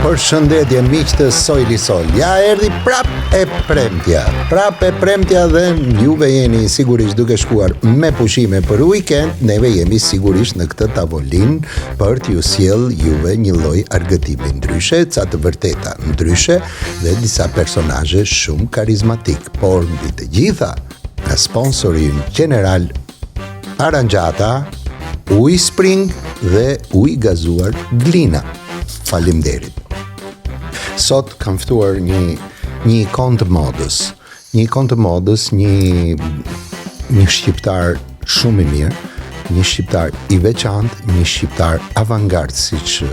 Përshëndetje miq të Sojlisol. Ja erdhi prap e premtja dhe juve jeni sigurisht duke shkuar me pushime për weekend, neve jemi sigurisht në këtë tavolin për t'ju sjell juve një lloj argëtimi ndryshe, ca të vërteta ndryshe dhe disa personazhe shumë karizmatik, por mbi të gjitha nga sponsori general Aranjata, Uj Spring dhe uj gazuar Glina. Faleminderit. Sot kam ftuar një ikon të modës. Një shqiptar shumë i mirë, një shqiptar i veçantë, një shqiptar avangard, siç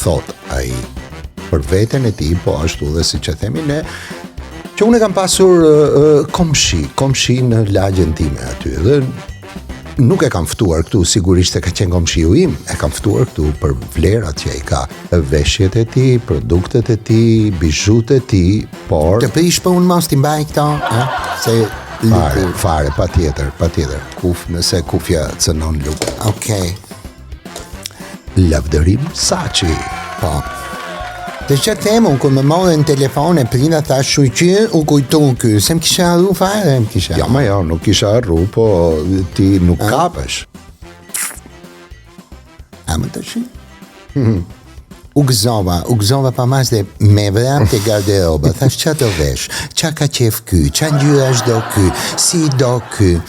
thot ai për veten e tij, po ashtu dhe siç e themi ne, që unë kam pasur komshi në lagjen time aty dhe nuk e kam ftuar këtu sigurisht e ka qenë komshiu im, e kam ftuar këtu për vlerat që ai ka, veshjet e tij, produktet e tij, bijut e tij, por të prish për unë mos t'i mbaj këto, se fare, patjetër. Nëse kufja cënon luk. Okej. Lavdërim Saçi. Po. Të që temë, unë kur më modhe në telefon e prinda tha shujqy, unë kujtu ky, se më kisha arru fare, më kisha. Ja, nuk kisha arru, po ti nuk kapesh. A më të shi? U gëzova pa mas dhe me vram të garderoba, thash qa të vesh, qa ka qef ky, qa ngjyra do ky, si do ky.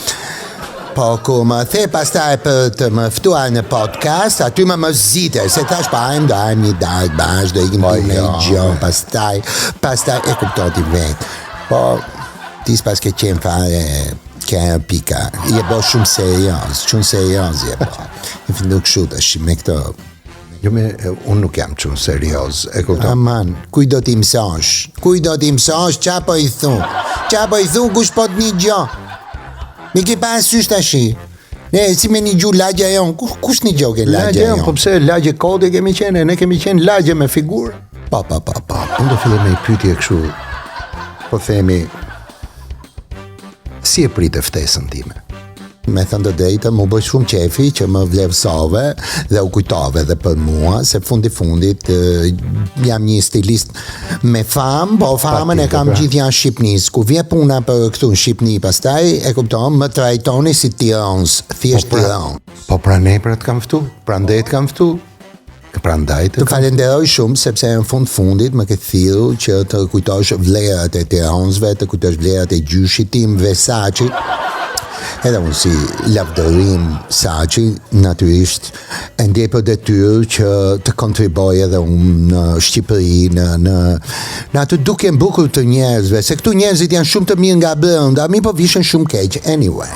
Po ku më the pastaj për të më ftuar në podcast, aty më zite, se thash pa hajmë një dark bash, do ikim të me gjon, pastaj e kuptoti vet. Po, ti s'pas ke qenë fare kërë pika, je bo shumë serioz je bo. I findu këshu të shim me këto. Unë nuk jam shumë serioz, e kupton. Aman, kuj do t'i mësosh, qa po i thu, kush po t'ni gjo. Mi ke pas sysh tashi. Ne si me një gju lagja jon, kush një gjo ke lagja jon? Po pse lagje kodi kemi qenë, ne kemi qenë lagje me figurë. Pa. Unë do fillim me i pyetje kështu. Po themi, si e pritë ftesën time? Me thënë të drejtë, mu bëj shumë qefi që më vlerësove dhe u kujtove dhe për mua, se fundit jam një stilist me famë, po famën e kam gjithë janë Shqipnis. Ku vje puna për këtu në Shqipni, pastaj e kupton, më trajtoni si tirans, thjesht tiran. Po pra ne pra të kam ftu, pra ndejt kam ftu. Të falenderoj shumë, sepse në fundit më ke thirru që të kujtosh vlerat e tiransve, të kujtosh vlerat e gjyshit tim, Versace. Edhe unë si lavdërim Saçi, natyrisht e ndjej për detyrë që të kontriboj edhe unë në Shqipëri, në atë duken bukur të njerëzve, se këtu njerëzit janë shumë të mirë nga brenda, mi po vishën shumë keq, anyway.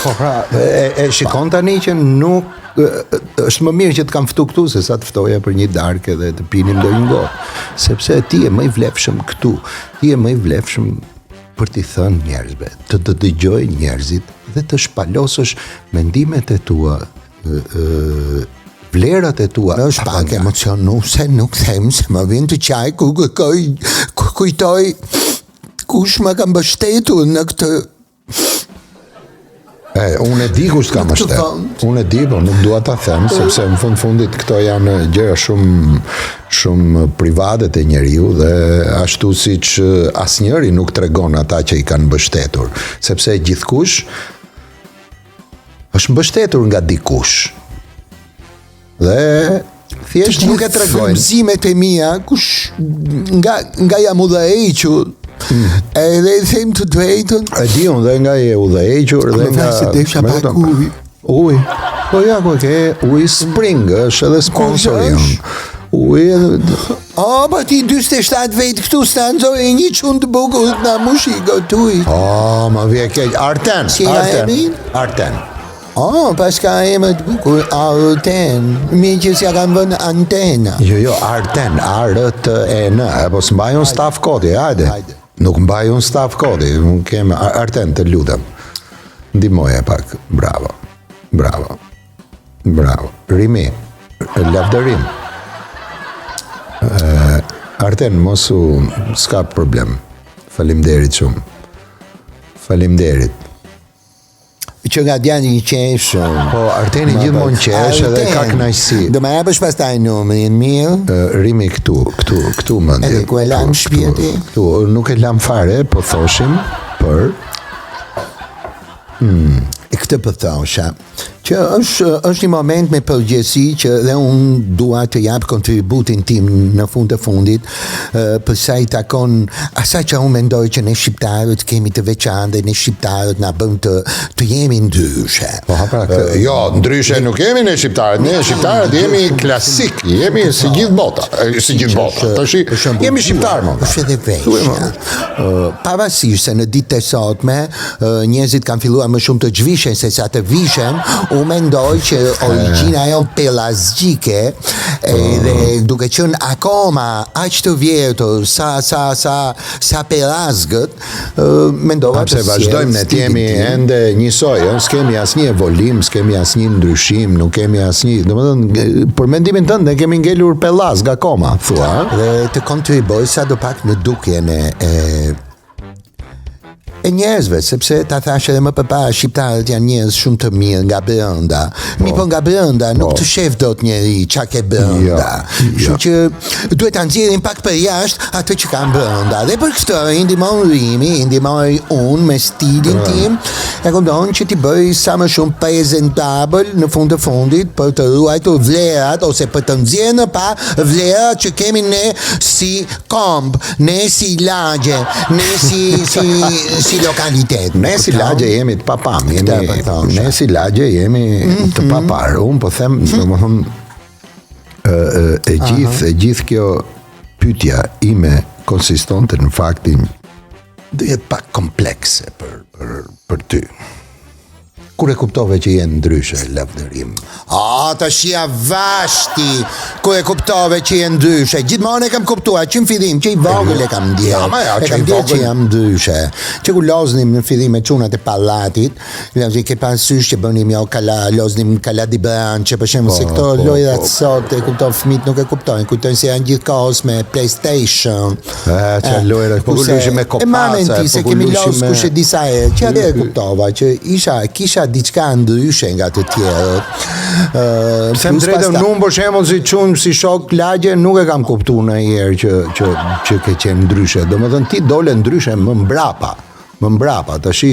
Po pra, e shikon tani që nuk është më mirë që të kam ftu këtu se sa të ftoja për një darkë edhe të pinim ndonjë gotë, sepse ti je më i vlefshëm këtu, ti je më i vlefshëm për t'i thënë njerëzve, të dëgjoj njerëzit dhe të shpalosësh mendimet e tua, vlerat e tua. Është pak emocionuse, nuk them se më vjen të qaj ku kujtoj kush më ka mbështetur në këtë. Unë e di kush ka mbështetur. Unë e di, po nuk dua ta them, sepse në fundit këto janë gjëra shumë private të njeriu dhe ashtu siç asnjëri nuk tregon ata që i kanë mbështetur, sepse gjithkush është mbështetur nga dikush. Dhe thjesht nuk e tregojnë. Frymëzimet e mia, kush nga jam udhëhequr. Edhe i them të drejtën. E di unë dhe nga je udhëhequr dhe nga se desha pak uj. Uj. Po ja ku ke Uj Spring, është edhe sponsori unë. Uj edhe... Pa ti 47 vetë këtu stanzoj e një qunë të bukur nga mushi gotuj. Ma vje keq. Arten. Paska e më të bukur, Arten. Mi që s'ja kam vënë antena. Jo, Arten, A-R-T-E-N, po s'mbajon staf kodi, hajde. Nuk mbajon staf kodi, unë kemë Arten të lutem. Ndihmoje pak, bravo. Rimi, lavdërim. Arten, mosu s'ka problem. Faleminderit shumë. Faleminderit. Që nga djani i qeshëm. Po, Arteni gjithmonë qesh edhe ka kënaqësi. Do më japësh pastaj numrin mirë? Rimi këtu mendje. Edhe ku e lam shtëpia ti? Këtu, nuk e lam fare, po thoshim për Këtë për thosha, që është një moment me përgjësi që dhe unë dua të jap kontributin tim në fund të fundit për sa i takon asaj që unë mendoj që ne shqiptarët kemi të veçantë, ne shqiptarët na bën të jemi ndryshe. Po jo, ndryshe nuk jemi ne shqiptarët, ne shqiptarët jemi klasik, jemi si gjithë bota, tash jemi shqiptarë më. Është edhe veshja. Pavarësisht se në ditët e sotme njerëzit kanë filluar më shumë të zhvishen se sa të vishen, u mendoj që origjina jonë pelazgjike edhe duke qenë akoma aq të vjetër sa pelazgët, mendova se vazhdojmë ne të jemi ende njësoj, s'kemi asnjë evolim, s'kemi asnjë ndryshim, nuk kemi asnjë, domethënë për mendimin tënd ne kemi ngelur pelazg akoma, thua, dhe të kontriboj sadopak në dukjen e njerëzve, sepse ta thash edhe më përpara shqiptarët janë njerëz shumë të mirë nga brenda. Mi po nga brenda nuk të shef dot njeri çka ke brenda. Kështu që duhet ta nxjerrim pak për jashtë atë që kanë brenda. Dhe për këtë ndihmon Rimi, ndihmoj unë me stilin tim, e kupton që ti bëj sa më shumë prezentabël në fund të fundit për të ruajtur vlerat ose për të nxjerrë në pa vlerat që kemi ne si komb, ne si lagje, ne si lokalitet. Ne si lagje jemi të papam, ne si lagje jemi të papar. Unë po them, domethënë e gjithë kjo pyetja ime konsistonte në faktin do jetë pak komplekse për ty. Kur e kuptove që jenë ndryshe, lavdërim? Të shia vashti, kur e kuptove që jenë ndryshe. Gjithmonë e kam kuptuar, që në fillim, që i vogël e kam ndjerë. E kam ndjerë që jam ndryshe. Që ku loznim në fillim e çunat e pallatit, ke parasysh që bënim jo loznim kala di branche, për shembull se këto lojrat sot e kupton fëmijët nuk e kuptojnë, kujtojnë se janë gjithkohës me PlayStation. Që lojrat po luajmë me kopasa. E mamen ti se kemi lozë kush e disa herë, që atë e kuptova që kisha diçka ndryshe nga të tjerët. Them drejtën, unë për shembull si çun si shok lagje nuk e kam kuptuar ndonjëherë që ke qenë ndryshe. Domethënë ti dole ndryshe më mbrapa. Tash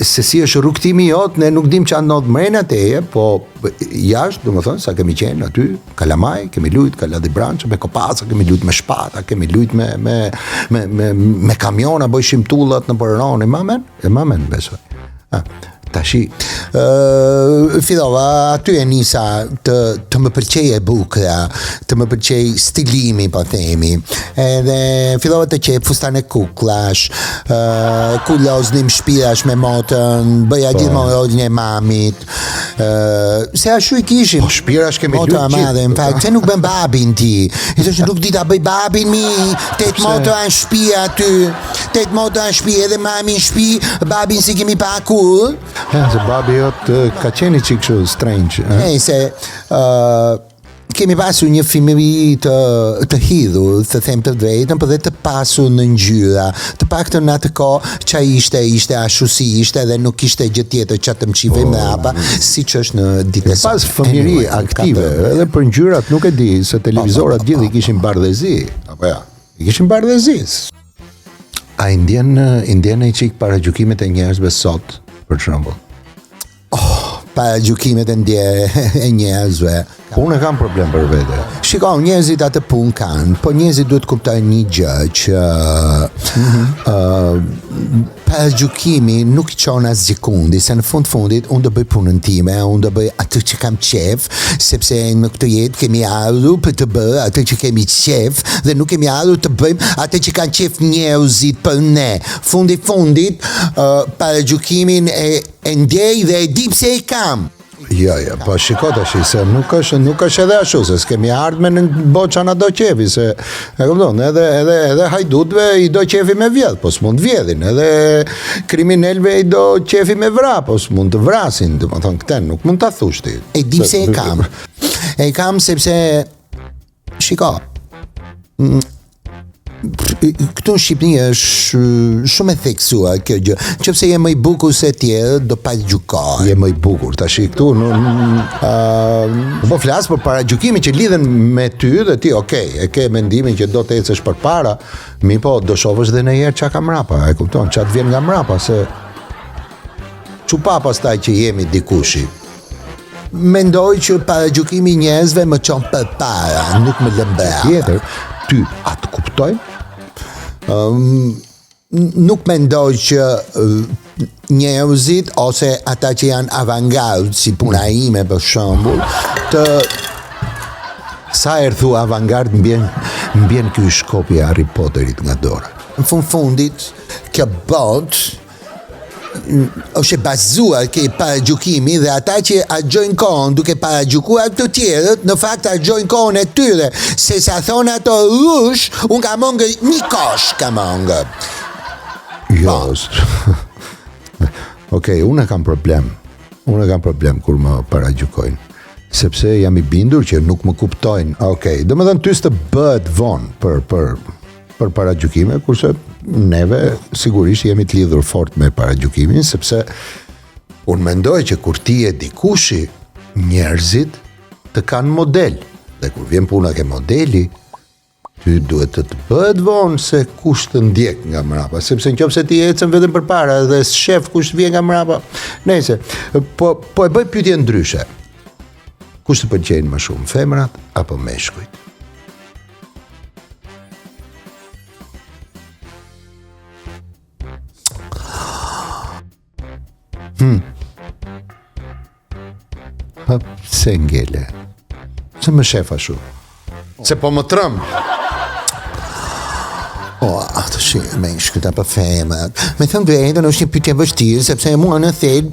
se si është rrugtimi jot, ne nuk dim ç'a ndodh mrena teje, po jashtë, domethënë sa kemi qenë aty, kalamaj, kemi luajt kaladi branche me kopasa, kemi luajt me shpata, kemi luajt me kamiona, bëjshim tullat në përron, e mamen besoj. Tashi fillova aty e nisa të më pëlqej e bukra, të më pëlqej stilimi po themi, edhe fillova të qep fustan e kuklash, ku loznim shpirash me motën, bëja gjithmonë rolin e mamit, se ashtu i kishim. Po shpirash kemi motra madhe, në fakt, se nuk bën babin ti, i thoshe nuk di ta bëj babin mi, tet motra në shtëpi aty, tet motra në shtëpi edhe mami në shtëpi, babin si kemi pa kur. Se babi jot ka qeni qik kështu strange. Se kemi pasur një fëmijë të hidhur, të them të drejtën, por dhe të pasur në ngjyra. Të paktën në atë kohë ç'a ishte ashtu si ishte dhe nuk kishte gjë tjetër ç'a të mçivej mbrapa, siç është në ditën e sotme. Pas fëmijëri aktive, edhe për ngjyrat nuk e di, se televizorat gjithë i kishin bardhëzi. Apo ja, i kishin bardhëzi. A i ndjen ai çik para gjykimet e njerëzve sot, për shembull? Para gjukimet e njerëzve. Unë e kam problem për vete. Shikoj, njerëzit atë punë kanë, po njerëzit duhet kuptojnë një gjë që para gjukimi nuk çon asgjë kundi, se në fundit unë do bëj punën time, unë do bëj atë që kam qef, sepse në këtë jetë kemi ardhur për të bërë atë që kemi qef dhe nuk kemi ardhur të bëjmë atë që kanë qef njerëzit për ne. Fundit para gjukimin e ndjej dhe e di pse e kam. Ja, po shiko tash se nuk është edhe ashtu, se s'kemi ardhme në boça na do qefi, se e kupton, edhe hajdutëve i do qefi me vjedh, po s'mund vjedhin, edhe kriminalëve i do qefi me vra, po s'mund të vrasin, domethënë këtë nuk mund ta thush ti. E di pse e kam. E kam sepse shiko. këtu në Shqipëri është shumë e theksuar kjo gjë. Nëse je më i bukur se tjerë, do pa gjykoj. Je më i bukur. Tash këtu po flas për paragjykimin që lidhen me ty dhe ti, e ke mendimin që do të ecësh përpara, po do shohësh dhe ndonjëherë çka ka mrapa, e kupton, çka të vjen nga mrapa se çupa pastaj që jemi dikushi. Mendoj që paragjykimi i njerëzve më çon përpara, nuk më lëmbë. Tjetër, ty atë kuptojnë? Nuk mendoj që njerëzit ose ata që janë avangard, si puna ime për shembull, sa herë thua avangard mbien ky shkopi i Harry Potterit nga dora. Në fundit, kjo botë është e bazuar ke paragjykimi dhe ata që argjojnë kohën duke paragjykuar të tjerët, në fakt argjojnë kohën e tyre, se sa thonë ato rush, unë ka mongë një kosh ka mongë. Jo, unë kam problem kur më paragjykojnë, sepse jam i bindur që nuk më kuptojnë. Domethënë ty s'të bëhet vonë për paragjykime, kurse neve sigurisht jemi të lidhur fort me paragjykimin, sepse unë mendoj që kur ti je dikushi, njerëzit të kanë model. Dhe kur vjen puna ke modeli, ty duhet të bëhet vonë se kush të ndjek nga mrapa, sepse nëse ti ecën vetëm përpara dhe shef kush vjen nga mrapa. Nëse po e bëj pyetje ndryshe. Kush të pëlqejnë më shumë, femrat apo meshkujt? Se ngele. Se më shef ashtu. Se po më trëm. Atë shi, me shkuta për femrat. Me thëmë drejtën është një pyetje vështirë, sepse mua në thelb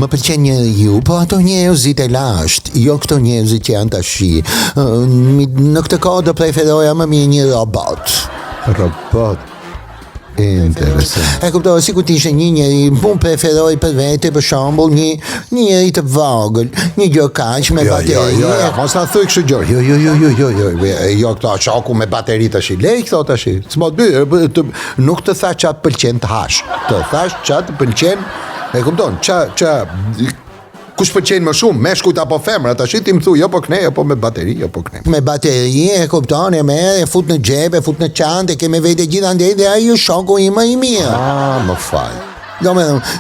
më pëlqen njeriu, po ato njerëzit e lashtë, jo këto njerëzit që janë tashi. Në këtë kohë do preferoja më mirë një robot. Robot? Interesant. E kuptoj, sikur të ishte një njeri, unë preferoj për vete, për shembull, një njeri të vogël, një gjë kaq me bateri. Mos na thuaj kështu gjë. Jo këto shoku me bateri tash. Lej këto tash. Nuk të thash çat pëlqen të hash. Të thash çat pëlqen, e kupton? Kush pëlqen më shumë, meshkujt apo femrat? Tash ti më thuaj, po knej apo me bateri, apo knej. Me bateri, e kupton, e merr, e fut në xhep, e fut në çantë, ke me vete gjithandej dhe ai është shoku im më i mirë. Më fal.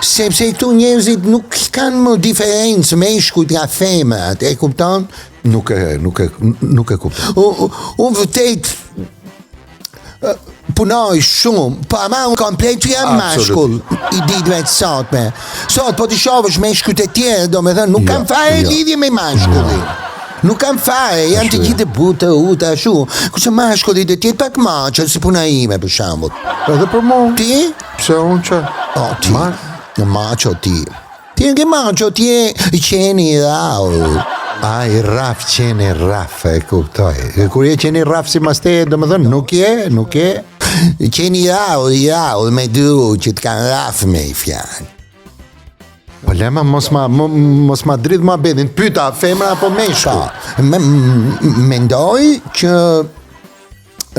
Sepse këtu njerëzit nuk kanë më diferencë meshkujt nga femrat, e kupton? Nuk e kupton. Unë vërtet punoj shumë, po ama unë komplet që jam mashkull i ditëve të sotme. Sot, po t'i shohësh meshkujt e tjerë, do me thënë, nuk kam fare lidhje me mashkullin. Nuk kam fare, janë të gjithë butë, uta, shu. Kurse mashkullit e tjetë pak maqë, si puna ime, për shambut. Edhe për mu? Ti? Pse unë që? Ti. Maqo ti. Ti nge maqo, ti e qeni i rau. I raf qeni raf, e kuptoj. Kur je qeni raf si maste, do më dhënë, nuk je. Qeni i rau, me dru që të kanë raf me i fjanë. Po lema, mos ma dridh ma bedin, pyta, femra apo meshku? Mendoj që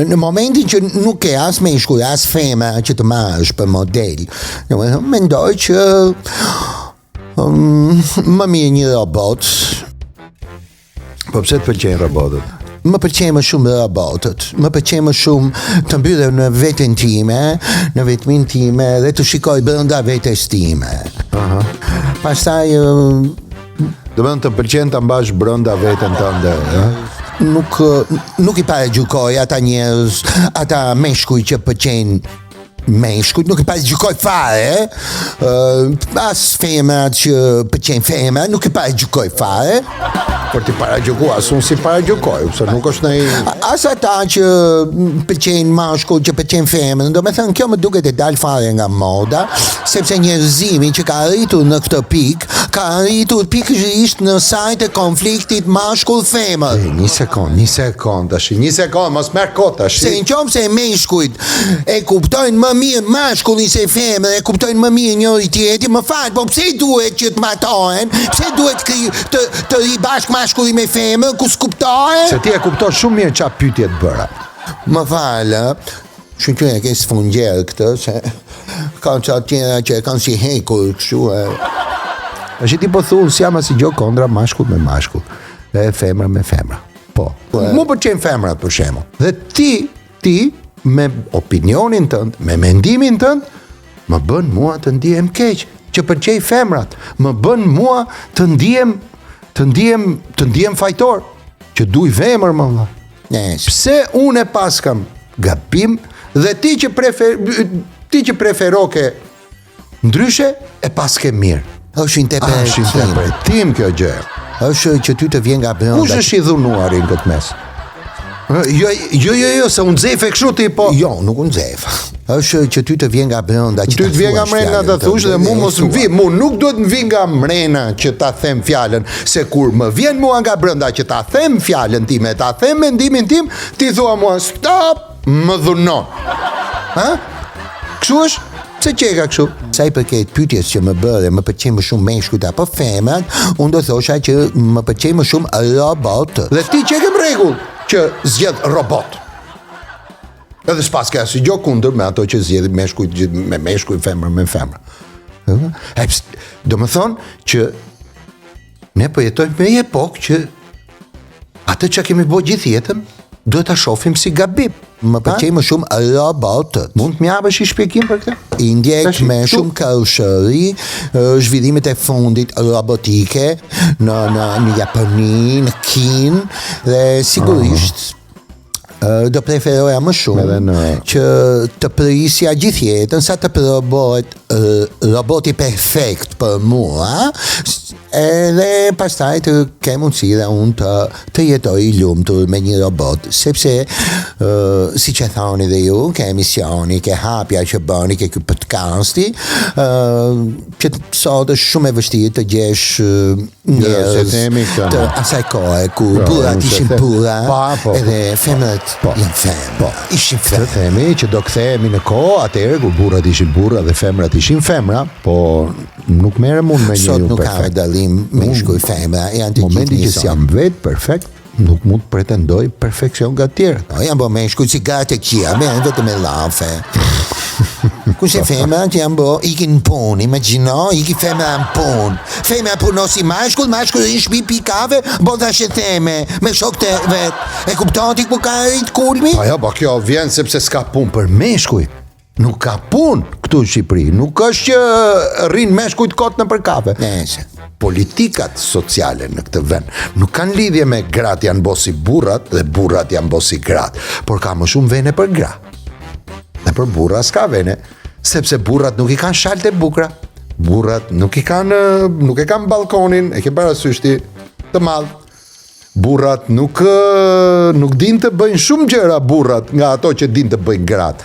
në momentin që nuk e as meshku, as femra që të marrësh për model, mendoj që më mirë një robot. Po pse të pëlqejnë robotët? Më pëlqejnë më shumë robotët. Më pëlqejnë më shumë të mbyllem në veten time, në vetmin time dhe të shikoj brenda vetes time. Pastaj do të të pëlqen ta mbash brenda veten tënde, Nuk i paragjykoj ata njerëz, ata meshkuj që pëlqejnë meshkujt, nuk i paragjykoj fare, as femrat që pëlqejnë femrat, nuk i paragjykoj fare. Por ti paragjykuar, unë si paragjykoj, se nuk është ndonjë. As ata që pëlqejnë mashkull, që pëlqejnë femrën, do me thënë kjo më duket e dal fare nga moda, sepse njerëzimi që ka arritur në këtë pikë, ka arritur pikërisht në sajt e konfliktit mashkull-femër. Një sekond, mos merr kot tash. Se nëse meshkujt e kuptojnë më mirë mashkullin se femrën, e kuptojnë më mirë njëri tjetrin, më fal, po pse duhet që të matohen? Pse duhet të ri bashkë mashkulli me femrën, ku s'kuptohen? Se ti e kupton shumë mirë çfarë pyetje të bëra. Më falë, që e ke sfungjerë këtë, se kanë që tjera që e kanë si hekur, kështu e... Është ti po thunë si jam si gjë kondra mashkull me mashkull, dhe femra me femra. Po. Mu pëlqejnë femrat për shembull. Dhe ti me opinionin tënd, me mendimin tënd, më bën mua të ndihem keq, që pëlqej femrat, më bën mua të ndihem fajtor, që duj vemër më valla. Pse unë e pas kam gabim dhe ti që preferoke ndryshe e pas ke mirë. Është interpretim kjo gjë. Është që ty të vjen nga brenda. Kush është i dhunuar në këtë mes? Jo, se unë nxefe kështu ti po. Jo, nuk unë nxef. Është që ty të vjen nga brenda që ty të vjen nga mrena ta thush dhe mu mos më vi. Mu nuk duhet më vi nga mrena që ta them fjalën, se kur më vjen mua nga brenda që ta them fjalën time, ta them mendimin tim, ti thua mua stop, më dhunon. Ha? Kështu është? Se që e ka kështu? Sa i përket pyetjes që më bëre, më pëlqejnë më shumë meshkujt apo femrat, unë do thosha që më pëlqejnë më shumë robot. Dhe ti që ke rregull që zgjedh robot. Edhe s'pas ka si gjë kundër me ato që zgjedhin meshkuj, femër me femër. Do më thonë që ne po jetojmë me një epokë që atë që kemi bërë gjithë jetën, duhet ta shohim si gabim. Më pëlqej më shumë robotët. Mund të më japësh një shpjegim për këtë? Indjek me shumë kaushëri, zhvillimet e fundit robotike në Japoni, në Kinë dhe sigurisht do preferoja më shumë që të prisja gjithë jetën sa të provohet roboti perfekt për mua, edhe pastaj të ke mundësi dhe unë të jetoj i lumtur me një robot, sepse si që thoni dhe ju, ke emisioni, ke hapja që bëni, ke ky podcasti, që sot është shumë e vështirë të gjesh njerëz të asaj kohe ku burrat ishin burra, edhe femrat janë femra. Ishin femra. Të themi që do kthehemi në kohë atëherë kur burrat ishin burra dhe femrat ishin femra, po nuk merrem unë me një sot nuk ka dallim meshkuj femra, janë të gjithë momenti që jam vetë perfekt, nuk mund të pretendoj perfekcion nga tjerët. No, janë bo meshkuj si gati kia, me janë vetëm me lafe. Kushe femra që janë bo ikin në punë, imagino, iki femra në punë. Femra punosi mashkull i shpi pikave, bo të sheteme, me shok të vetë. E kupton ti ku ka rritë kulmi? Po kjo vjen sepse s'ka punë për meshkuj. Nuk ka punë këtu në Shqipëri, nuk është që rrinë meshkujt kotë në për kafe. Politikat sociale në këtë vend nuk kanë lidhje me gratë janë bosi burrat dhe burrat janë bosi gratë, por ka më shumë vene për gra. Dhe për burra s'ka vene, sepse burrat nuk i kanë shalte bukra, burrat nuk e kanë balkonin, e ke parasysh ti të madh. Burrat nuk din të bëjnë shumë gjëra burrat nga ato që din të bëjnë gratë.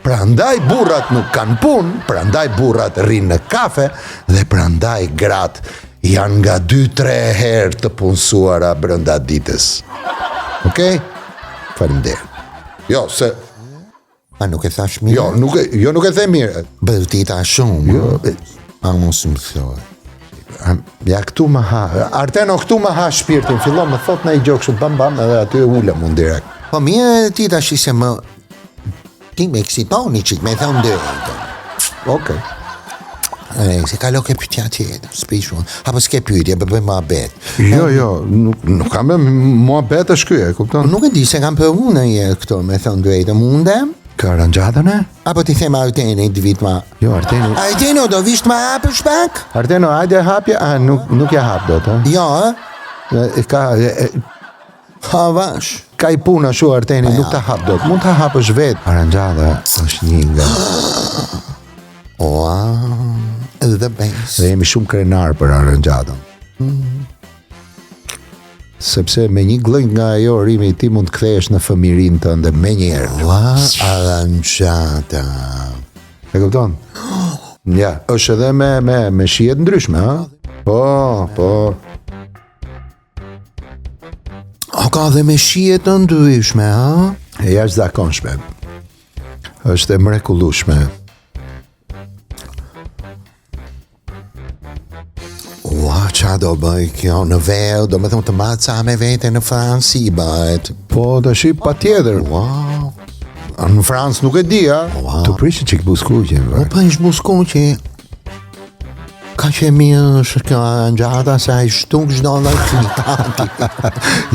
Prandaj burrat nuk kanë punë, prandaj burrat rrinë në kafe dhe prandaj gratë janë nga 2-3 herë të punësuara brenda ditës. Okej? Faleminderit. Jo, se nuk e thash mirë. Nuk e the mirë. Bërtita shumë. Mos më thoj. Ja këtu më ha. Arteno këtu më ha shpirtin, fillon më thot në i gjokë shumë bam edhe aty e ulem unë direkt. Po mirë ti tash se më ti me eksitoni qik me thonë direkt. Okej. Se kalo ke pyetja tjetër, s'pishun. Apo s'ke pyetje, bëj mohabet. Jo, nuk kam bë mohabet të shkye, kupton? Nuk e di se kam provu ndonjëherë këto, me thënë drejtë, mundem? Ka aranxhatën e? Apo ti them Arteni të vit ma? Jo, Arteni. Arteno do vish të ma hapësh pak? Arteno, hajde hapje? Nuk ja hap dot, ha? Jo, ha vash. Ka i puna shu Arteni, nuk ta hap dot. Mund ta hapësh vetë. Aranxhata është një nga the best. Dhe jemi shumë krenar për aranxhatën. Sepse me një glënj nga ajo rimi ti mund të kthehesh në fëmirin tënde me njerë. Aranxhata. E kupton? Ja, është edhe me shihet ndryshme, ha? Po. Ka dhe me shihet të ndryshme, ha? E jashtëzakonshme. Është e mrekullueshme. Qa do bëj kjo në verë, do me thëmë të matë sa me vete në Franë, si bëhet? Po, të shqip pa tjetër. Në Francë nuk e di, a? Të prishë çik buskuqe. Po ish buskuqe. Ka që mirë është kjo ngjata se ai shtuk çdo lloj klikanti.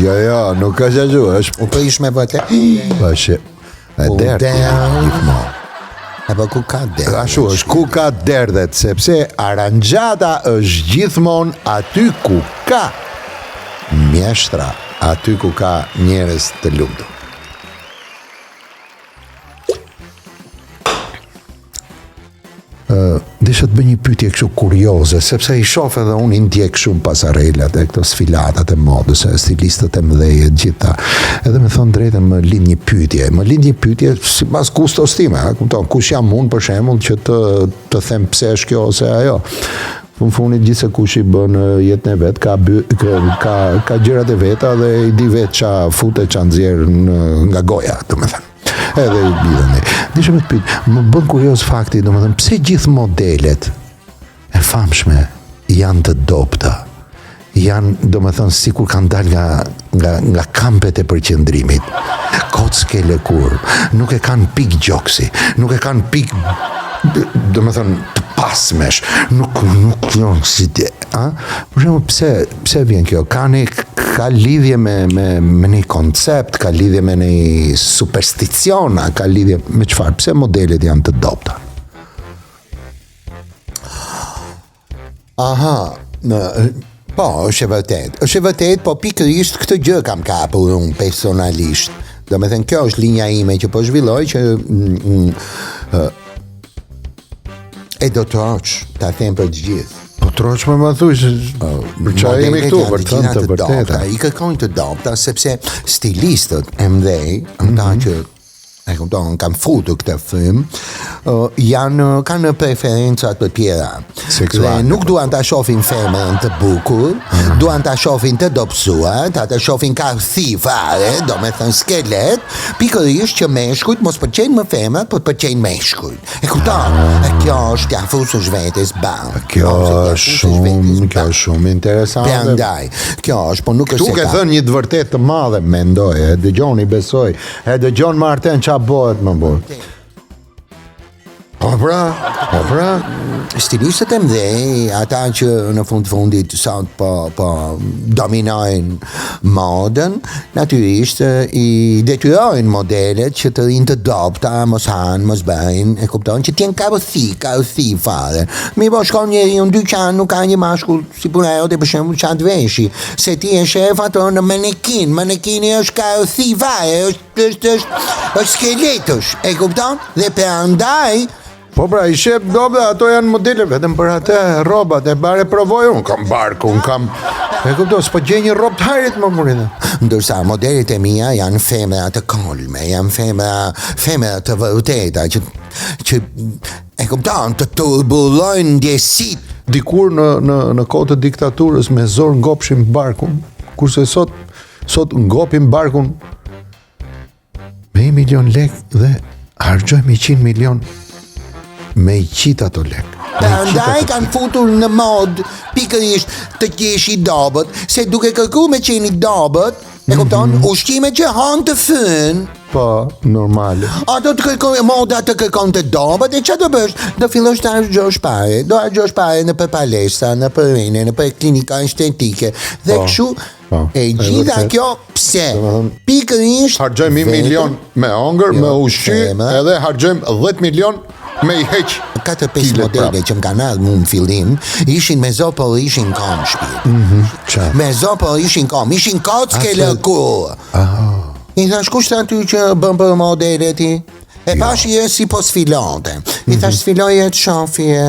Jo, nuk ka gjaju, është Po ish me vërtet. Pashe. E dertë. Gjithmonë. Apo ku ka derë? Ashtu është ku ka derdhet, sepse aranjata është gjithmonë aty ku ka mjeshtra, aty ku ka njerëz të lumtur. Desha të bëj një pyetje kështu kurioze, sepse i shoh edhe unë i ndjek shumë pasarelat e këto sfilatat e modës, e stilistët e mëdhej gjitha. Edhe me thon drejtën më lind një pyetje sipas kustos time, a kupton, kush jam unë për shembull që të them pse është kjo ose ajo. Në fundit gjithse kush i bën jetën e vet, ka gjërat e veta dhe i di vetë ça futet ça nxjerr nga goja, domethënë. Edhe i bidheni. Dishe me të pyet, më bën kurioz fakti, domethënë, pse gjithë modelet e famshme janë të dobta? Janë, domethënë, sikur kanë dalë nga kampet e përqendrimit. Kocke lëkur, nuk e kanë pik gjoksi, nuk e kanë pik, domethënë, të pasmesh, nuk janë si de, a? Për shembull, pse vjen kjo? Ka lidhje me një koncept, ka lidhje me një supersticiona, ka lidhje me çfarë? Pse modelet janë të dobta? Aha, po, është e vërtet, po pikërisht këtë gjë kam kapur unë personalisht. Domethënë kjo është linja ime që po zhvilloj që e do troq, ta them për të gjithë. Po troq më thuj se për çfarë jemi këtu, për të vërtetë. I kërkojnë të dobta sepse stilistët e mëdhej, ata që e kupton, kanë futur këtë film, kanë preferenca të tjera. Seksuale. Nuk duan ta shohin femrën të bukur, duan ta shohin të dobësuar, ta shohin ka fare, domethënë skelet, pikërisht që meshkujt mos pëlqejnë më femrat, po pëlqejnë meshkujt. E kupton? E kjo është t'ia fush vetes ban. Kjo është shumë interesante. Prandaj, kjo është, po nuk është se ka. Tu ke thënë një të vërtetë të madhe, mendoj, e dëgjoni, besoj. E dëgjon Marten ç'a bëhet më burr. Po pra. Stilistët e mëdhej, ata që në fundit sot po dominojnë modën, natyrisht i detyrojnë modelet që të rinë të dobta, mos hanë, mos bëjnë, e kupton, që t'jenë karothi fare. Mi po shkon njeri në dyqan, nuk ka një mashkull, si puna jote për shembull çat veshi, se ti je shef ato në manekini është karothi fare, është skeletosh, e kupton? Dhe prandaj Po pra, i shep dobe, ato janë modele, vetëm për atë robat, e bare provoj, unë kam barku, e kupto, s'po gjej një rob të hajrit më murinë. Ndërsa modelet e mia janë femra të kolme, janë femra të vërteta, që e kupton, të turbullojnë ndjesit. Dikur në kohë të diktaturës me zor ngopshim barkun, kurse sot ngopim barkun me 1 milion lek dhe harxojmë 100 milion me i qita ato lek. Prandaj kanë futur në mod pikërisht të qesh i dobët, se duke kërkuar me qenë i dobët, e kupton, ushqime që han të fën. Po, normale. Ato të kërkojnë moda të kërkon të dobët, e çfarë do bësh? Do fillosh të harxhosh parë, në për palestra, në për rene, në për klinika estetike. Dhe kështu e gjitha kjo pse? Pikërisht harxojmë 1 milion me hongër, me ushqim, edhe harxojmë 10 milion me i heq 4-5 modele që më kanë ardhur mu në fillim, ishin me zopo, ishin kom shpirë. Me zopo, ishin kom, ishin kocke lëkur. I thash, kush të aty që bën për modele ti? E pash je si po sfilonte. I thash, sfiloje të shofje.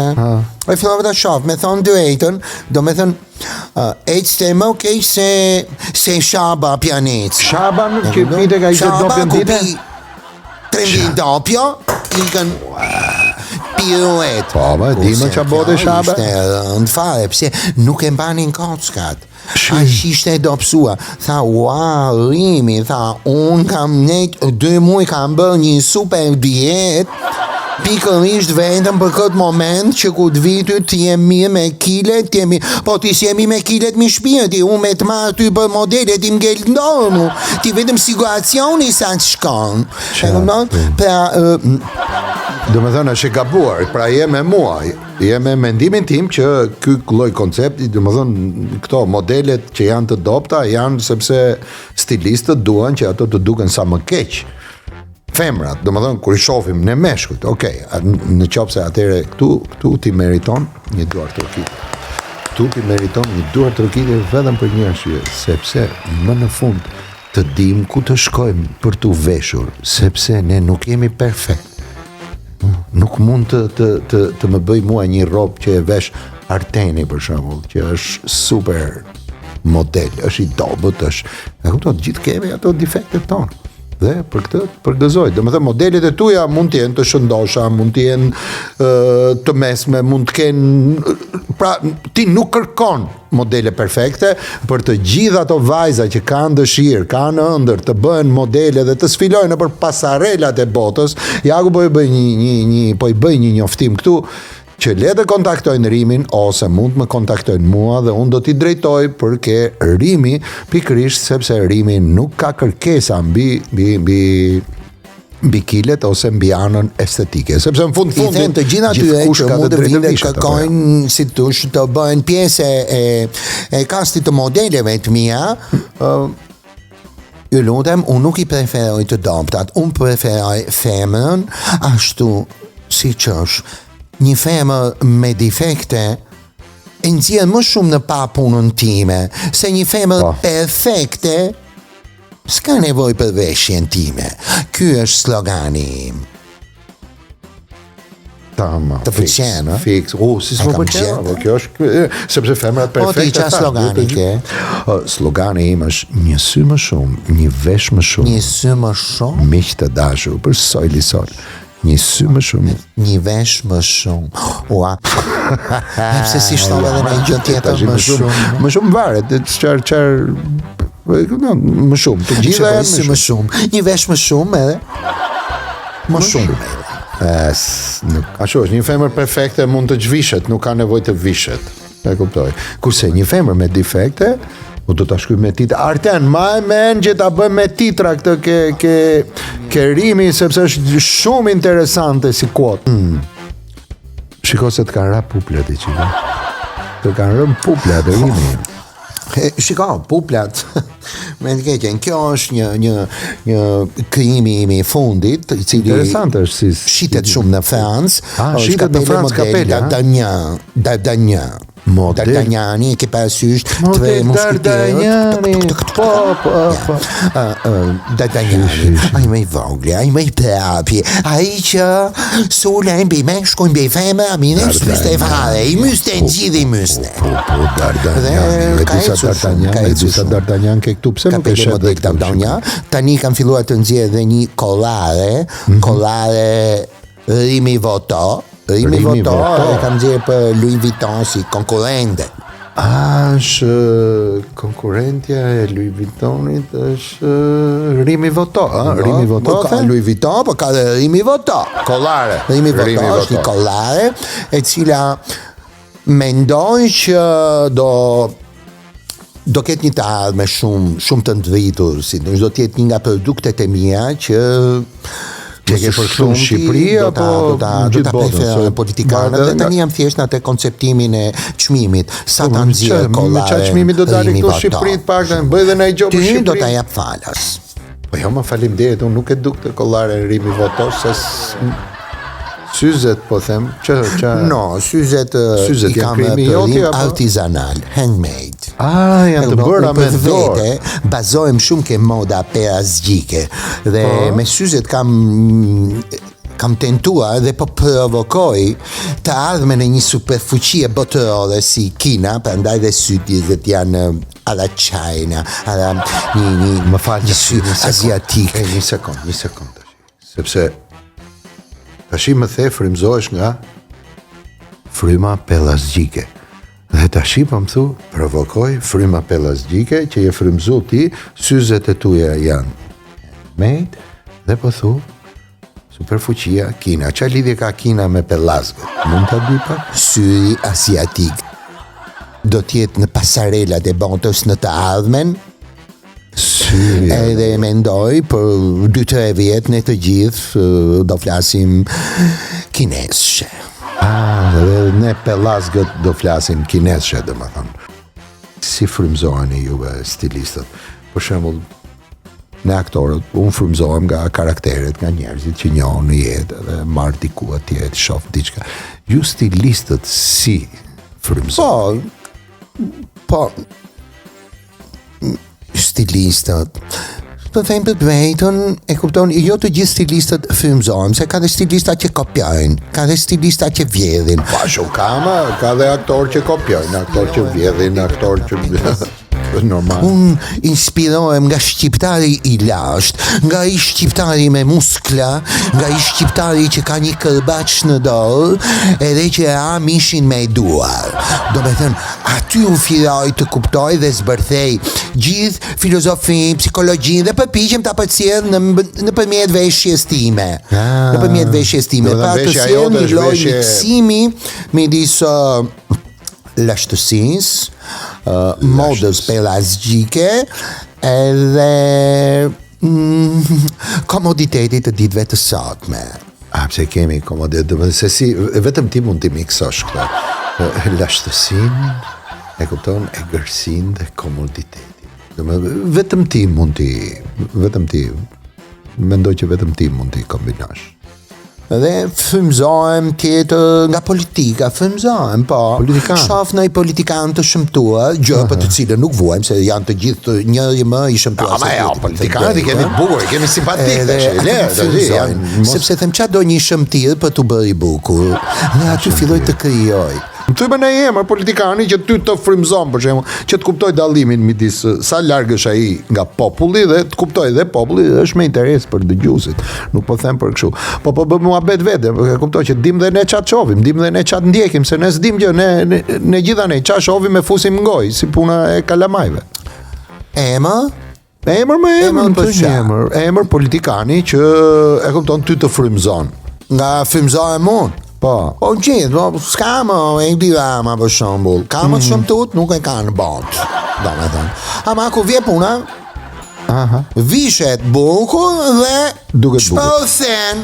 E fillove të shof, me thonë drejtën, do me thonë, ecte më okej se Shaba pianec. Shaba nuk që pite ka ishte dopjën dite? 3 doppio, ikën piruet. Po, di më që bote Shaba? Në fare, pse nuk e mbanin kockat. A ishte dopsua. Tha, Rimi, tha, unë kam nejtë 2 muaj kam bërë një super diet, pikërisht vetëm për këtë moment që ku të vitë të jemi mirë me kilet, po ti s'jemi me kilet mi shpirti, unë me të marrë ty për modelet, ti m'gell ndorë mu, ti vetëm situacioni sa të shkon. Do me thënë është e gabuar, pra je me mua, je me mendimin tim që ky lloj koncepti, do me thënë këto modelet që janë të dopta janë sepse stilistët duan që ato të duken sa më keq. Femrat, do me thënë kur i shohim në meshkujt, okay, në qoftë se atëre këtu ti meriton një duar turkite. Këtu ti meriton një duar turkite vetëm për një arsye, sepse më në fund të dim ku të shkojmë për të veshur, sepse ne nuk jemi perfekt. Nuk mund të më bëj mua një robë që e vesh Arteni për shembull, që është super model, është i dobët, është. E kupton, gjithë kemi ato defektet tonë. Dhe për këtë përgëzoj. Domethënë modelet e tuaja mund të jenë të shëndosha, mund të jenë të mesme, mund të kenë, pra ti nuk kërkon modele perfekte, për të gjitha ato vajza që kanë dëshirë, kanë ëndër të bëhen modele dhe të sfilojnë nëpër pasarelat e botës, ja ku po i bëj një njoftim këtu, që le të kontaktojnë Rimin ose mund të më kontaktojnë mua dhe unë do t'i drejtoj përke Rimi pikërisht sepse Rimi nuk ka kërkesa mbi kilet ose mbi anën estetike, sepse në fund fundin të gjitha tyre që mund të vinë kërkojnë si tush të bëhen pjesë e kastit të modeleve të mia, ju lutem, unë nuk i preferoj të dobtat, unë preferoj femrën ashtu si që është. Një femër me defekte e nxjerr më shumë në pa punën time, se një femër perfekte s'ka nevojë për veshjen time. Ky është slogani im. Tama. Të pëlqen, a? Fix. Si s'më pëlqen, po kjo është sepse femrat perfekte. Po ti çfarë slogani ke? Slogani im është një sy më shumë, një vesh më shumë. Një sy më shumë, miq të dashur për Sojli Sol. Një sy më shumë. Një vesh më shumë. Ua. Pse si shton edhe në gjë tjetër më shumë. Më shumë varet, çfarë më shumë, të gjitha janë më shumë. Një vesh më shumë edhe më shumë. Ashtu është, një femër perfekte mund të zhvishet, nuk ka nevojë të vishet. E kuptoj. Kurse një femër me defekte, do ta shkruaj me titra. Arten, ma e men që ta bëjmë me titra këtë ke Rimi, sepse është shumë interesante si quote. Shiko se të kanë ra puplat e qika. Të kanë rënë puplat e Rimi. Shiko, puplat me të keqen, kjo është një krimi i fundit, i cili interesante është si shitet shumë në Francë. Shitet në Francë kapela. D'Artagnan. D'Artagnani che parasysh tre D'Artagnani D'Artagnani ai më i vogël, ai më i prapi, ai që sulën mbi me shkojnë mbi femra, mi ne s'është fare, i myste gjithë i myste. D'Artagnan, disa D'Artagnan ke këtu, pse nuk e shet dhe D'Artagnan, tani kanë filluar të nxjerrë dhe një kollare Rimi Voto. Rimi Voto e kam nxjerrë për Louis Vuitton si konkurrente. Është konkurrentja e Louis Vuittonit është Rimi Voto, Rimi Voto. Ka Louis Vuitton, po ka Rimi Voto. Kollare. Rimi Voto është një kollare e cila mendoj që do ketë një të ardhme shumë të ndritur, si do të jetë një nga produktet e mia që ke për shumë Shqipëri apo do ta preferoj politikanët dhe tani jam thjesht në atë konceptimin e çmimit, sa ta nxjerr kollare. Me çfarë çmimi do dalë këtu në Shqipëri të paktën, bëj edhe ndaj gjë për Shqipëri. Ti do ta jap falas. Po jo, më faleminderit, unë nuk e duk të kollare Rimi Voto, se syzet, po them, No, syzet i kam për artizanal, handmade. Janë të bëra me dorë. Bazohem shumë ke moda perazgjike dhe me syzet kam tentuar dhe po provokoj të ardhmen e një superfuqie botërore si Kina, prandaj dhe sytjet janë alla China, alla një sy aziatik. Një sekond tash. Sepse tashi më the frymzohesh nga fryma pellazgjike. Dhe tashi po më thu, provokoj fryma pellazgjike që je frymzu ti, syzet e tuja janë made, dhe po thu, Superfuqia, Kina. Qa lidhje ka Kina me pellazgët? Mund ta di pak? Syri asiatik do t'jetë në pasarelat e botës në të ardhmen. Syri. Edhe mendoj për 2-3 vjet ne të gjithë do flasim kinesishe. Dhe ne pellazgët do flasim kinesishe, domethënë. Si frymëzoheni juve stilistët? Për shembull, ne aktorët, unë frymëzohem nga karakteret, nga njerëzit që njohën në jetë, edhe marr diku atje të shoh diçka. Ju stilistët si frymëzohen? Po, stilistët, të them të drejtën, e kupton, jo të gjithë stilistët frymëzohen, se ka dhe stilista që kopjojnë, ka dhe stilista që vjedhin. Pa shumë ka dhe aktor që kopjojnë, aktor që vjedhin, aktor që normal. Unë inspirohem nga shqiptari i lashtë, nga i shqiptari me muskla, nga i shqiptari që ka një kërbaç në dorë, edhe që e ha mishin me duar. Do me thënë, aty u firoj të kuptoj dhe zbërthej gjithë filozofi, psikologjinë dhe përpiqem ta përcjell në përmjet veshjes time. Në përmjet veshjes time. Pra të sjell një lloj miksimi midis lashtësisë, modës pellazgjike edhe komoditetit të ditëve të sotme. Pse kemi komoditet, se si vetëm ti mund t'i miksosh këto. Lashtësinë, e kupton, e gërsinë dhe komoditetin. Vetëm ti mendoj që vetëm ti mund t'i kombinosh. Dhe frymëzohem tjetër nga politika, frymëzohem, po. Politikan. Shoh në politikan të shëmtuar, gjë për të cilën nuk vuajm se janë të gjithë njëri më i shëmtuar. Politikanët i kemi bukur, i kemi simpatik tash. Sepse them çfarë do një shëmtir për t'u bërë i bukur. Dhe aty filloj të krijoj. Më thuj me në emër politikani që ty të frymëzon, për shembull, që të kuptoj dallimin midis sa larg është ai nga populli dhe të kuptoj dhe populli është me interes për dëgjuesit. Nuk po them për kështu. Po bëm muhabet vetë, e kuptoj që dim dhe ne çat shohim, dim dhe ne çat ndjekim, se ne s'dim gjë, ne gjitha ne çat shohim e fusim në gojë, si puna e kalamajve. Emër? Emër politikani që e kupton ty të frymëzon. Nga frymëzohem unë. Po. O gjithë, s'ka më e dirama për shembull. Ka më shëmtut, nuk e ka në botë. Do me thënë. Ama ku vje puna, vishet bukur dhe shpërthen.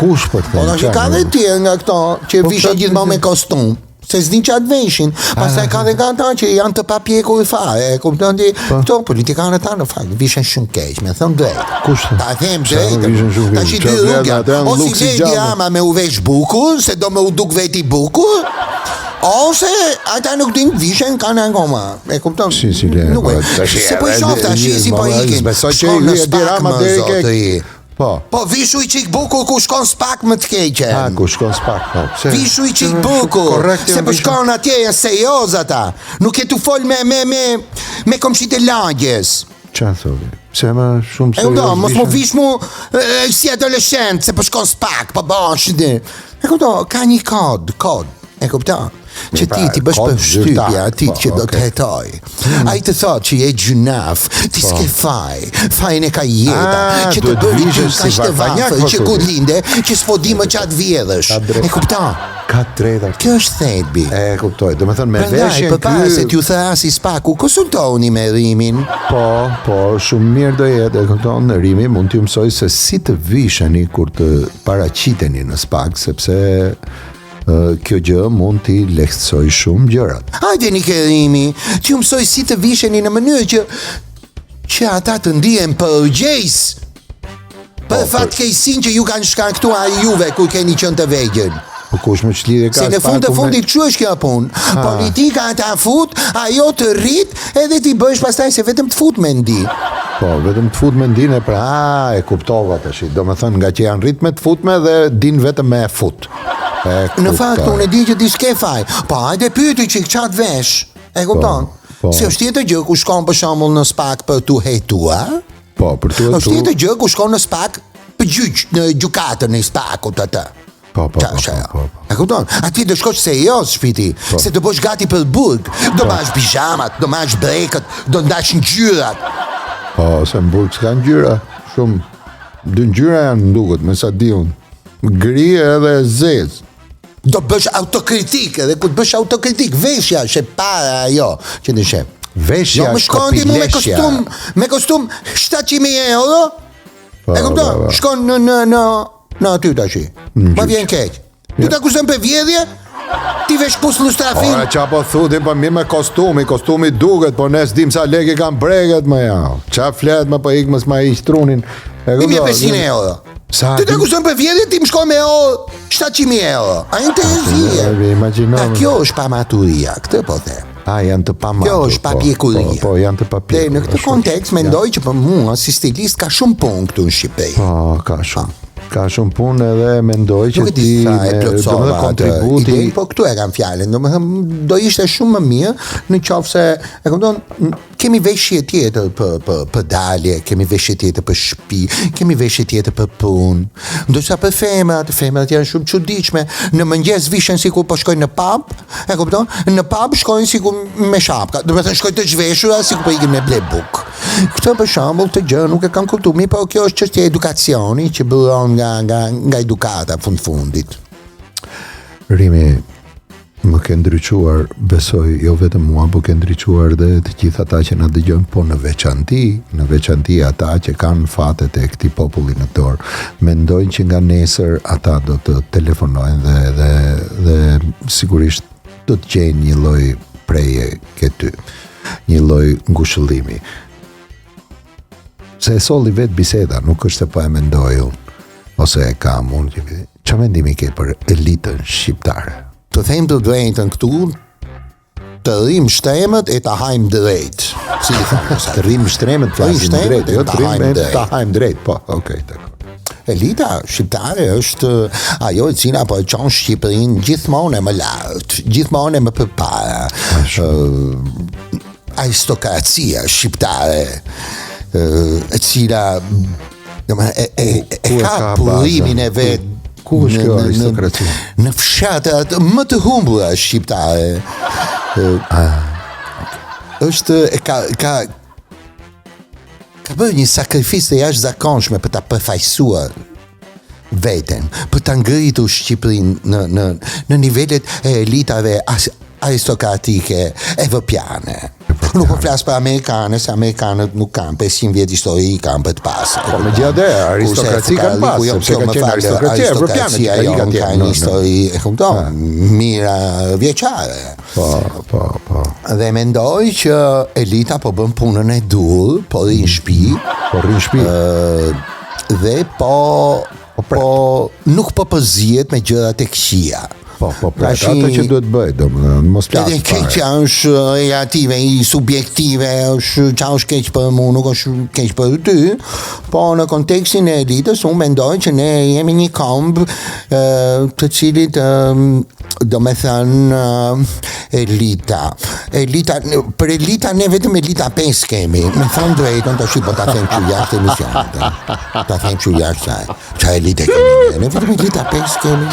Ku shpërthen? Po tash ka dhe tjerë nga këto që vishen gjithmonë me kostum. Se s'din qatë veshin, pastaj ka dhe ata që janë të papjekur i fare, kupton ti? Këto politikanët tanë në fakt vishen shumë keq, me thënë drejt. Ta them drejt. Tash i dy rrugë, ose Ledi Ama me u vesh bukur, se do me u duk veti bukur, ose ata nuk din vishen kanë akoma. E kupton? Si nuk e. Se po i shoh tash si po ikin. Besoj që Ledi Ama deri ke Po vishu i qik bukur ku shkon s'pak më të keqe. Ku shkon s'pak, po. Vishu i qik bukur, se po shkon atje janë serioz ata. Nuk e tu fol me komshit e lagjes. Qa thovi? Se më shumë serioz. Do, mos mu vish mu si adoleshent, se po shkon s'pak, po bosh. E kupto, ka një kod. E kupto? Që ti bësh për shtypja ati që do të hetoj. A i të thot që je gjunaf, ti s'ke fajnë e ka jeta, që të bëri që ka shtë vafër, që ku linde, që s'po di më qatë vjedhësh. E kupton? Ka drejta. Kjo është thelbi. E kuptoj, do me thënë me veshjen për para se t'ju thasi spaku, konsultoni me Rimin. Po, shumë mirë do jetë, e kupton, Rimi mund t'ju mësoj se si të visheni kur të paraqiteni në spak, sepse kjo gjë mund t'i lehtësoj shumë gjërat. Hajde një Rimi, t'ju mësoj si të visheni në mënyrë që ata të ndihen përgjejs për fatkeqësinë që ju kanë shkaktuar juve kur keni qenë të vegjël. Po kush më çlidhe ka. Se në fund të fundit kështu është kjo punë. Politika ta fut, ajo të rrit, edhe ti bësh pastaj se vetëm të fut me ndi. Po, vetëm të futme ndin e kuptova tash. Domethënë nga që janë ritme të futme dhe din vetëm me fut. Në fakt unë e di që ti s'ke faj. Po, hajde pyeti që qatë vesh. E kupton? Se është tjetër gjë ku shkon për shembull në spak për tu hetuar. Po, për tu hetuar. Është tjetër gjë ku shkon në spak për gjyq, në gjykatën e spakut atë. Po. E kupton? Ati do shkosh serioz shpiti, se do bësh gati për burg, do mash pijamat, do mash brekët, do ndash ngjyrat. Po, se në burg s'ka ngjyra, shumë. Dy ngjyra janë duket, me sa di unë. Gri edhe zez. Do bësh autokritik, edhe kur të bësh autokritik, veshja është e para ajo që të shep. Veshja Jo, më shkon ti me kostum 700.000 euro. E kupton? Shkon në aty tash. Ma vjen keq. Ti ta kushton për vjedhje? Ti vesh pus lustrafin. Ora qa po thutin, po mirë me kostumi duket, po ne s'dim sa lek I kam breget më ja. Qa flet më po ikmës ma I strunin. Mi bje 500 euro. Ti ta kushton për vjedhje, ti më shkon me 700.000 euro. A interesije? Kjo është pamaturia, këtë po them. Janë të pamatur. Kjo është papjekuria. Po, janë të papjekur. Dhe në këtë kontekst mendoj që për mua si stilist ka shumë punë këtu në Shqipëri. Po, ka shumë. Ka shumë punë edhe mendoj që ti me kontributi. Po këtu e kam fjalën. Do ishte shumë më mirë në qoftë se e kupton, kemi veshje tjetër për dalje, kemi veshje tjetër për shtëpi, kemi veshje tjetër për punë. Ndërsa për femrat janë shumë çuditshme. Në mëngjes vishen sikur po shkojnë në pub, e kupton? Në pub shkojnë sikur me shapka. Do të thënë shkojnë të zhveshura sikur po ikin me blebuk. Këtë për shembull të gjë nuk e kam kuptuar, por kjo është çështje edukacioni që bëron nga edukata fundit. Rimi, më ke ndryquar, besoj, jo vetëm mua, po ke ndryquar dhe të gjithë ata që na dëgjojnë, po në veçanti ata që kanë fatet e këtij populli në dorë. Mendojnë që nga nesër ata do të telefonojnë dhe sigurisht do të gjejnë një lloj preje ke ty, një lloj ngushëllimi. Se e solli vetë biseda, nuk është se po e mendoj unë, ose e kam unë, që mendimi ke për elitën shqiptare? Të them të drejtën këtu, të rrim shtremët e të hajmë drejt. Si i thonë? Të rrim shtremët, flasim drejt, jo të hajmë drejt, po, okej, Elita shqiptare është ajo e cila po e çon Shqipërinë gjithmonë më lart, gjithmonë më përpara. Aristokracia shqiptare, e cila e ka purimin e vet. Ku është kjo aristokracia? Në fshatrat më të humbura shqiptare. Është ka bërë një sakrificë të jashtëzakonshme për ta përfaqësuar veten, për ta ngritur Shqipërinë në nivelet e elitave aristokratike evropiane. Nuk po flas për amerikanë, se amerikanët nuk kanë 500 vjet histori, kanë për të pasur. Po megjithatë, aristokracia kanë pasur, sepse ka qenë aristokracia evropiane, ka një histori, e kupton, mira vjeçare. Po. Dhe mendoj që elita po bën punën e dur, po rrin shtëpi. Dhe nuk po përzihet me gjërat e këqija. Po, ato që duhet bëj, domethënë, mos flas fare. Edhe keqja është relative, subjektive, çka është keq për mua, nuk është keq për ty, po në kontekstin e elitës unë mendoj që ne jemi një komb të cilit domethënë elita. Për elita ne vetëm elita 5 kemi. Me thënë drejtën tash po ta them që jashtë emisionit. Ta them që jashtë. Çfarë elite kemi? Ne vetëm elita 5 kemi.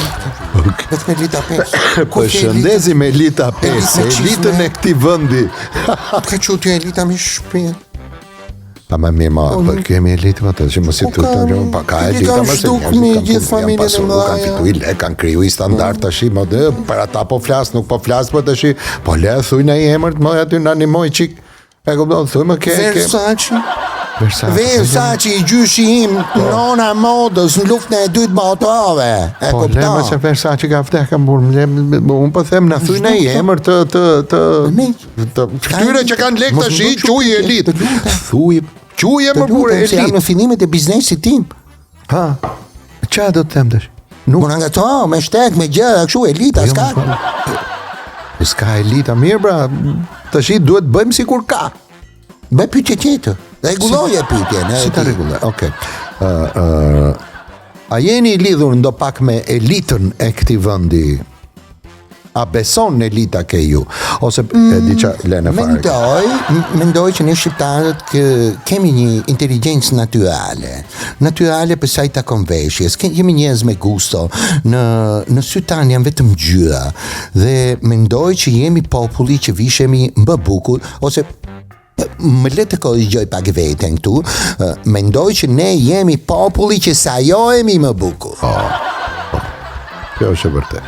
Vetëm elita 5. Përshëndesim elita 5, elitën e këtij vendi. Ka qenë elita më shpinë. Pa më mirë, për kemi elitë më të që më si të pa ka elita më se kanë fitu i kanë kriju i standart të shi, më dhe për ata po flas, nuk po flas për të shi, po le thuj në i emërt, më aty në animoj qik, e këpëton, thuj më ke... Versace i gjyshi im, nona modës në luftën e dytë botërore. Po, le më që Versace ka vdek, unë po them në thuj në i emër të këtyre që kanë lek të shi, quj elitë. Thuj, quj e më bure elitë. Se janë në finimet e biznesit tim. Ha, qa do të them të shi? Nuk nga to, me shtek, me gjëra, këshu elita, s'ka. S'ka elita, mirë bra, të shi duhet bëjmë si kur ka. Bëj pyetje tjetër. Rregulloje pyetjen. Si ta rregulloj? Okej. A jeni lidhur ndo pak me elitën e këtij vendi? A beson në elita ke ju? Ose e di qa lene fare? Mendoj që ne shqiptarët kemi një inteligencë naturale për sa i takon veshjes. Jemi njerëz me gusto. Në sy tanë janë vetëm ngjyra. Dhe mendoj që jemi populli që vishemi më bukur, ose më le të korrigjoj pak veten këtu, mendoj që ne jemi populli që sajohemi më bukur. Kjo është e vërtet.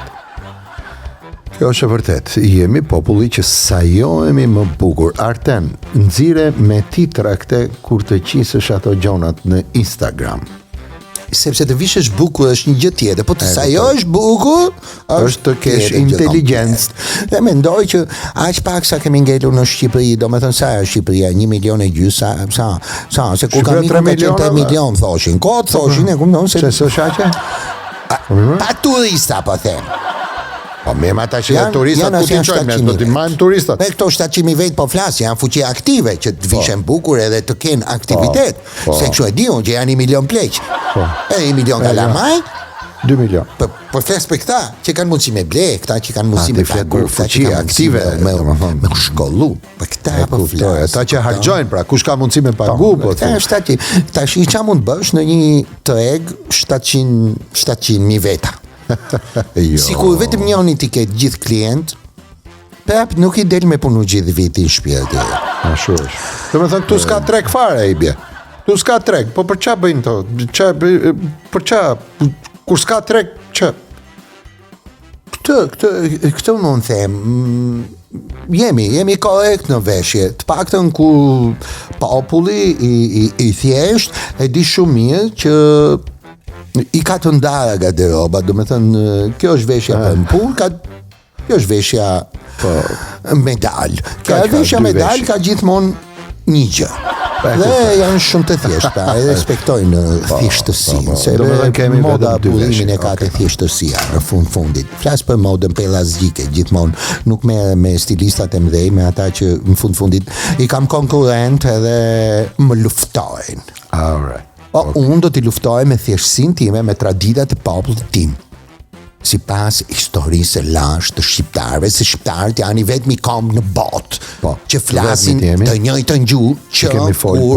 Kjo është e vërtet. Jemi populli që sajohemi më bukur. Arten, nxire me ti trakte kur të qisësh ato gjonat në Instagram. Sepse të vishësh bukur është një gjë tjetër, po të sajohesh bukur është të kesh inteligjencë. Dhe mendoj që aq pak sa kemi ngelur në Shqipëri, domethënë sa është Shqipëria, 1,5 milion, sa, se kur kam ikur ka 100 milion thoshin. Kot thoshin, e kupton se s'është shaqe? Pa turista po them. Po me ata që turistat ku t'i qojnë, do t'i majmë turistat. Me këto 700.000 vetë po flasë, janë fuqi aktive që të vishen bukur edhe të kenë aktivitet. Se kështu e di unë që janë 1 milion pleq. Edhe 1 milion kalamaj. 2 milion. Po fles për këta që kanë mundësi me ble, këta që kanë mundësi me pagu, këta që kanë aktive, me shkollu. Për këta po flasë. Ata që hargjojnë, pra kush ka mundësi me pagu, po të. Ta shi qa mund bësh në një treg 700.000 veta. Si kur vetëm njëni ti ketë gjithë klient, prap nuk i del me punu gjithë vitin shpirti. Ashtu është. Do me thënë, tu s'ka treg fare, i bje. Tu s'ka treg, po për qa bëjnë to? Për qa? Kur s'ka treg, qa? Këtë mund them, jemi korekt në veshje, të paktën ku populli i thjesht e di shumë mirë që i ka të ndara garderoba, do me thënë, kjo është veshja për në punë, kjo është veshja medal. Kjo është veshja medal ka gjithmonë një gjë. Dhe janë shumë të thjeshta, e respektojnë thjeshtësinë, se moda purimin e ka të thjeshtësia në fundit. Flas për modën pellazgjike, gjithmonë nuk merre me stilistat e mëdhej, me ata që në fundit i kam konkurrent edhe më luftojnë. Alright. Unë do t'i luftoj me thjeshtësinë time, me traditat e popullit tim. Si pas historisë lashtë të shqiptarëve, se shqiptarët janë i vetmi kombë në botë, që flasin të njëjtën gjuhë që kemi folë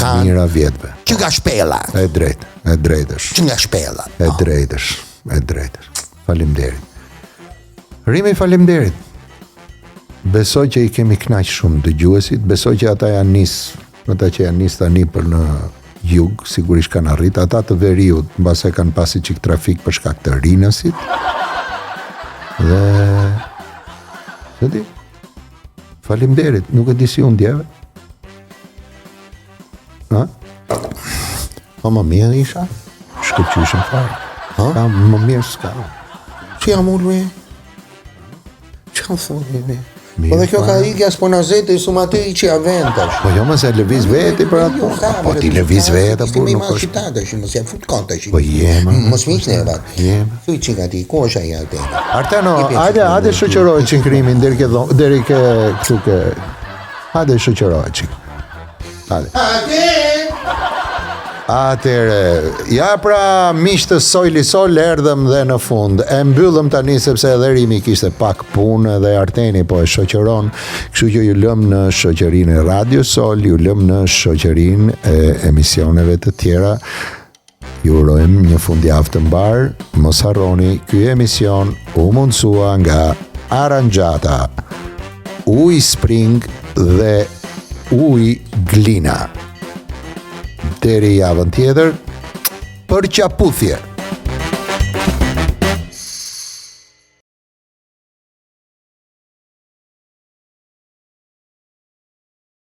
para mira vjetëve. Që nga shpella. E drejtësh. Që nga shpella. E drejtësh. Faleminderit. Rimi, faleminderit. Besoj që i kemi knaq shumë dëgjuesit, besoj që ata që janë nis tani për në jug, sigurisht kanë arrit, ata të veriut, mbase kanë pasi qik trafik për shkak të rinësit. Dhe se di, faleminderit, nuk e di si unë djeve. Po më mirë isha? Shkëpqyshën fare. Ka më mirë s'ka. Që jam ullë me? Që kam thonë me? Po dhe kjo ka ikja s'po në zete i sumati i që aventash. Po jo më se lëviz veti për atë. Po ti lëviz veti për nuk është. Qitata që mësë e fut konta që. Po jema. Mos miq në evat. Thuj qika ti, ku është aja atena? Arteno, hajde shoqëroj që në krimin deri ke këtu ke. Hajde shoqëroj qik. Hajde. Atere, ja pra miqtë të Sojli Sol erdhëm dhe në fund. E mbyllëm tani sepse edhe Rimi kishte pak punë dhe Arteni po e shoqëron, kështu që ju lëm në shoqërinë e Radio Sol, ju lëm në shoqërinë e emisioneve të tjera. Ju urojmë një fundjavë të mbar. Mos harroni, ky emision u mundsua nga Aranjata, Uj Spring dhe Uj Glina. Deri javën tjetër, për qaputhje.